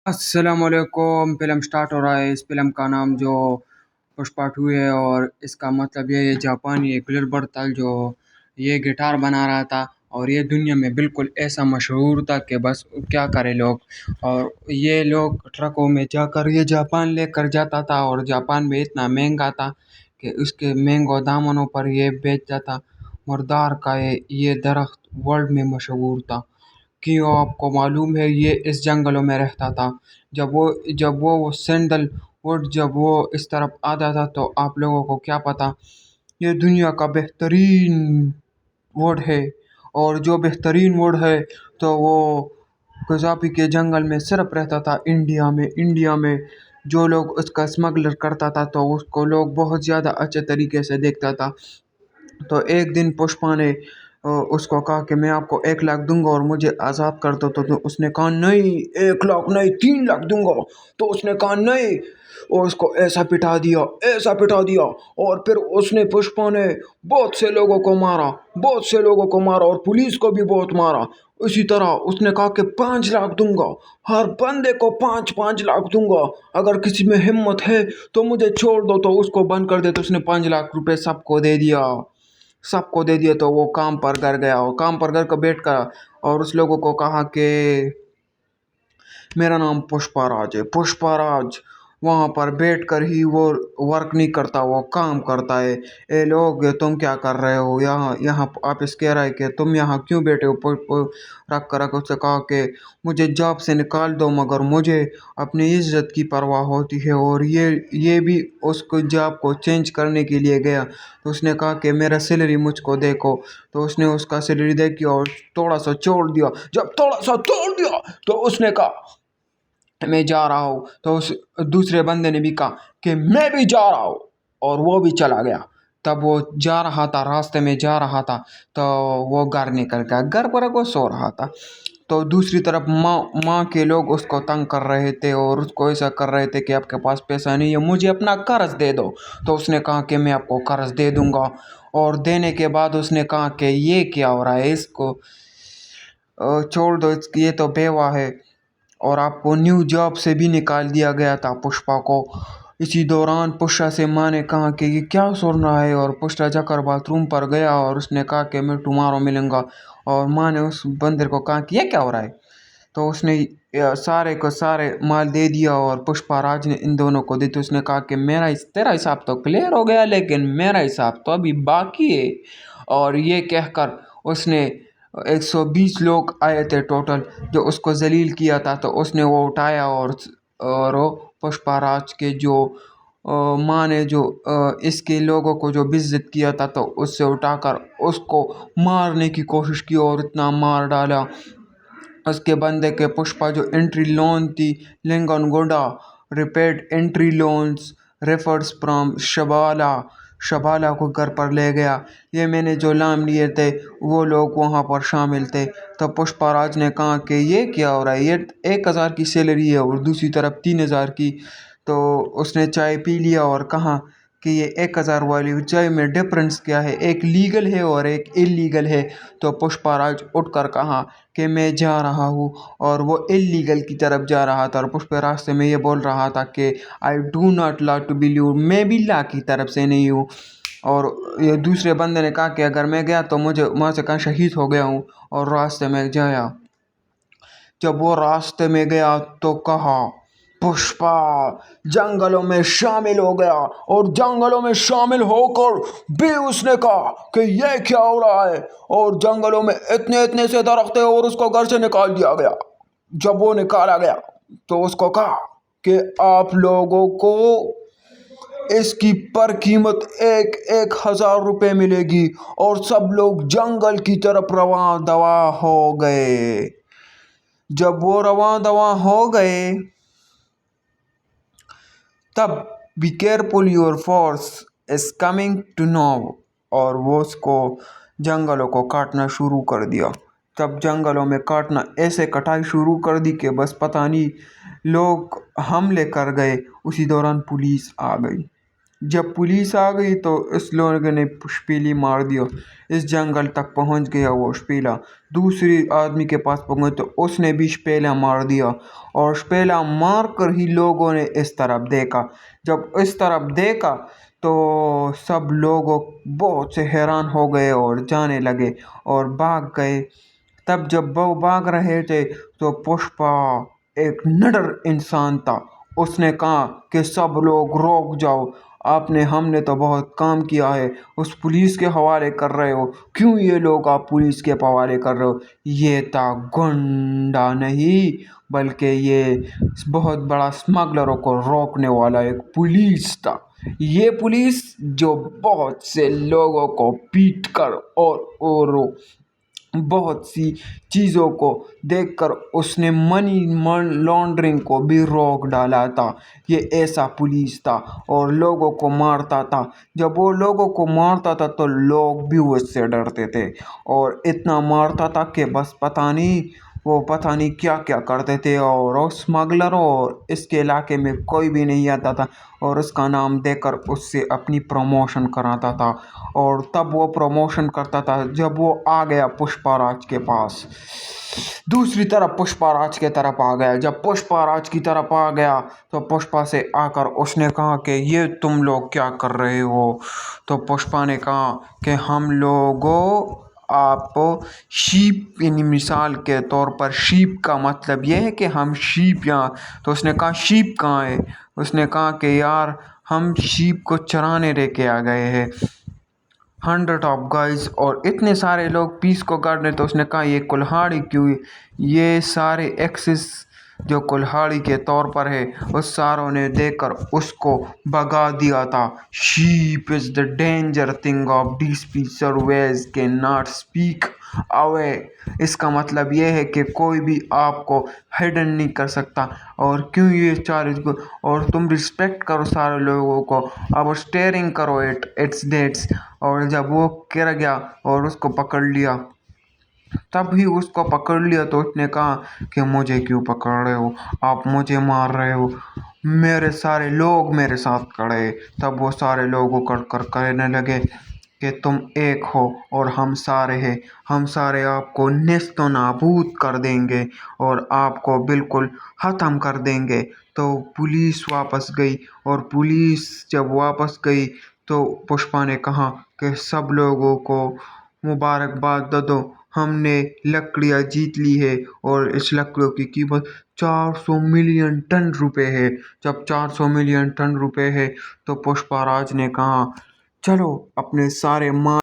अस्सलाम वालेकुम। Film start हो रहा है। इस फिल्म का नाम जो पुष्पा टू है और इसका मतलब ये जापानी एक बिल्बर था जो ये गिटार बना रहा था और ये दुनिया में बिल्कुल ऐसा मशहूर था कि बस क्या करे लोग। और ये लोग ट्रकों में जाकर ये जापान लेकर जाता था और जापान में इतना महंगा था कि उसके महंगो दामनों पर ये बेचता था। मुर्दार का ये दरख्त वर्ल्ड में मशहूर था। क्यों आपको मालूम है ये इस जंगलों में रहता था। जब वो सैंडल वुड जब वो इस तरफ आता था तो आप लोगों को क्या पता, ये दुनिया का बेहतरीन वुड है। और जो बेहतरीन वुड है तो वो कजापी के जंगल में सिर्फ रहता था इंडिया में। जो लोग उसका स्मगलर करता था तो उसको लोग बहुत ज़्यादा अच्छे तरीके से देखता था। तो एक दिन पुष्पा ने उसको कहा कि मैं आपको 1 लाख दूंगा और मुझे आज़ाद कर दो। तो उसने कहा नहीं, 1 लाख नहीं, 3 लाख दूंगा। तो उसने कहा नहीं, और उसको ऐसा पिटा दिया। और फिर उसने पुष्पा ने बहुत से लोगों को मारा और पुलिस को भी बहुत मारा। इसी तरह उसने कहा कि 5 लाख दूंगा, हर बंदे को 5 5 लाख दूंगा। अगर किसी में हिम्मत है तो मुझे छोड़ दो। तो उसको बंद कर दे। तो उसने 5 लाख रुपए सबको दे दिया। तो वो काम पर घर गया और काम पर घर का बैठ कर और उस लोगों को कहा कि मेरा नाम पुष्पाराज है। पुष्पाराज वहाँ पर बैठकर ही वो वर्क नहीं करता, वो काम करता है। ए लोग, तुम क्या कर रहे हो यहाँ यहाँ आप इस कह रहा है कि तुम यहाँ क्यों बैठे हो। रख उससे कहा कि मुझे जॉब से निकाल दो, मगर मुझे अपनी इज्जत की परवाह होती है। और ये भी उसको जॉब को चेंज करने के लिए गया। तो उसने कहा कि मेरा सैलरी मुझको देखो। तो उसने उसका सैलरी देखी और थोड़ा सा छोड़ दिया। जब थोड़ा सा छोड़ दिया तो उसने कहा मैं जा रहा हूँ। तो उस दूसरे बंदे ने भी कहा कि मैं भी जा रहा हूँ, और वो भी चला गया। तब वो जा रहा था, रास्ते में जा रहा था, तो वो घर निकल गया। घर पर वो सो रहा था। तो दूसरी तरफ माँ के लोग उसको तंग कर रहे थे और उसको ऐसा कर रहे थे कि आपके पास पैसा नहीं है, मुझे अपना कर्ज दे दो। तो उसने कहा कि मैं आपको कर्ज दे दूंगा। और देने के बाद उसने कहा कि ये क्या हो रहा है, इसको छोड़ दो, ये तो बेवा है। और आपको न्यू जॉब से भी निकाल दिया गया था पुष्पा को। इसी दौरान पुष्पा से माँ ने कहा कि ये क्या सुन रहा है। और पुष्पा जाकर बाथरूम पर गया और उसने कहा कि मैं टुमारो मिलूंगा। और माँ ने उस बंदर को कहा कि ये क्या हो रहा है। तो उसने सारे को सारे माल दे दिया और पुष्पा राज ने इन दोनों को दी। तो उसने कहा कि तेरा हिसाब तो क्लियर हो गया, लेकिन मेरा हिसाब तो अभी बाकी है। और ये कहकर उसने 120 लोग आए थे टोटल जो उसको जलील किया था। तो उसने वो उठाया और वो पुष्पा राज के जो माँ ने जो इसके लोगों को जो बेइज्जत किया था, तो उससे उठाकर उसको मारने की कोशिश की और इतना मार डाला। उसके बंदे के पुष्पा जो एंट्री लोन थी, लिंगनगोडा repaid entry loans refers from शबाला को घर पर ले गया। ये मैंने जो नाम लिए थे वो लोग वहाँ पर शामिल थे। तो पुष्पाराज ने कहा कि ये क्या हो रहा है, ये 1,000 की सैलरी है और दूसरी तरफ 3,000 की। तो उसने चाय पी लिया और कहा कि ये 1,000 वाली चाय में डिफरेंस क्या है, एक लीगल है और एक इलीगल है। तो पुष्पाराज उठकर कहा कि मैं जा रहा हूँ, और वो इलीगल की तरफ जा रहा था। और पुष्पा रास्ते में ये बोल रहा था कि आई डू नॉट ला टू बिलीव, मैं भी ला की तरफ से नहीं हूँ। और ये दूसरे बंदे ने कहा कि अगर मैं गया तो मुझे वहाँ से कहा शहीद हो गया हूँ। और रास्ते में जाया, जब वो रास्ते में गया तो कहा पुष्पा जंगलों में शामिल हो गया। और जंगलों में शामिल होकर भी उसने कहा कि ये क्या हो रहा है, और जंगलों में इतने इतने से दरख्त है, और उसको घर से निकाल दिया गया। जब वो निकाला गया तो उसको कहा कि आप लोगों को इसकी पर कीमत 1,000 रुपये मिलेगी। और सब लोग जंगल की तरफ रवां दवा हो गए। जब वो रवां दवा हो गए तब be careful your force is coming to know. और वो उसको जंगलों को काटना शुरू कर दिया। तब जंगलों में काटना ऐसे कटाई शुरू कर दी कि बस पता नहीं लोग हमले कर गए। उसी दौरान पुलिस आ गई। जब पुलिस आ गई तो इस लोगों ने पुष्पीली मार दिया। इस जंगल तक पहुंच गया वो शपेला। दूसरी आदमी के पास पहुंच तो उसने भी शपेला मार दिया। और शपेला मार कर ही लोगों ने इस तरफ देखा। जब इस तरफ देखा तो सब लोग बहुत से हैरान हो गए और जाने लगे और भाग गए। तब जब वो भाग रहे थे तो पुष्पा एक निडर इंसान था। उसने कहा कि सब लोग रुक जाओ, आपने हमने तो बहुत काम किया है, उस पुलिस के हवाले कर रहे हो, क्यों ये लोग आप पुलिस के हवाले कर रहे हो? ये था गुंडा नहीं, बल्कि ये बहुत बड़ा स्मगलरों को रोकने वाला एक पुलिस था। ये पुलिस जो बहुत से लोगों को पीट कर और बहुत सी चीज़ों को देखकर उसने मनी लॉन्ड्रिंग को भी रोक डाला था। ये ऐसा पुलिस था और लोगों को मारता था। जब वो लोगों को मारता था तो लोग भी उससे डरते थे और इतना मारता था कि बस पता नहीं क्या क्या करते थे। और वो स्मगलर और इसके इलाके में कोई भी नहीं आता था और उसका नाम देकर उससे अपनी प्रमोशन कराता था। और तब वो प्रमोशन करता था जब वो आ गया पुष्पाराज के पास। दूसरी तरफ पुष्पाराज के तरफ आ गया। जब पुष्पाराज की तरफ आ गया तो पुष्पा से आकर उसने कहा कि ये तुम लोग क्या कर रहे हो? तो पुष्पा ने कहा कि हम लोगों आप शीप, यानी मिसाल के तौर पर शीप का मतलब ये है कि हम शीप यहाँ। तो उसने कहा शीप कहाँ है? उसने कहा कि यार हम शीप को चराने लेके आ गए हैं। 100 ऑफ गाइज और इतने सारे लोग पीस को गार्ड ने। तो उसने कहा ये कुल्हाड़ी क्यों? ये सारे एक्सिस जो कुल्हाड़ी के तौर पर है उस सारों ने देखकर उसको भगा दिया था। Sheep is the danger thing of DP surveys के नॉट स्पीक अवे। इसका मतलब ये है कि कोई भी आपको हिडन नहीं कर सकता। और क्यों ये चार इसको, और तुम रिस्पेक्ट करो सारे लोगों को, अब स्टेयरिंग करो इट्स डेट्स। और जब वो गिर गया और उसको पकड़ लिया, तब ही उसको पकड़ लिया तो उसने कहा कि मुझे क्यों पकड़ रहे हो, आप मुझे मार रहे हो, मेरे सारे लोग मेरे साथ खड़े। तब वो सारे लोग उकड़ कर कहने लगे कि तुम एक हो और हम सारे हैं, हम सारे आपको नेस्तो नाबूद कर देंगे और आपको बिल्कुल ख़त्म कर देंगे। तो पुलिस वापस गई और पुलिस जब वापस गई तो पुष्पा ने कहा कि सब लोगों को मुबारकबाद दे दो, हमने लकड़ियाँ जीत ली है और इस लकड़ियों की कीमत 400 मिलियन टन रुपए है। जब 400 मिलियन टन रुपए है तो पुष्पाराज ने कहा चलो अपने सारे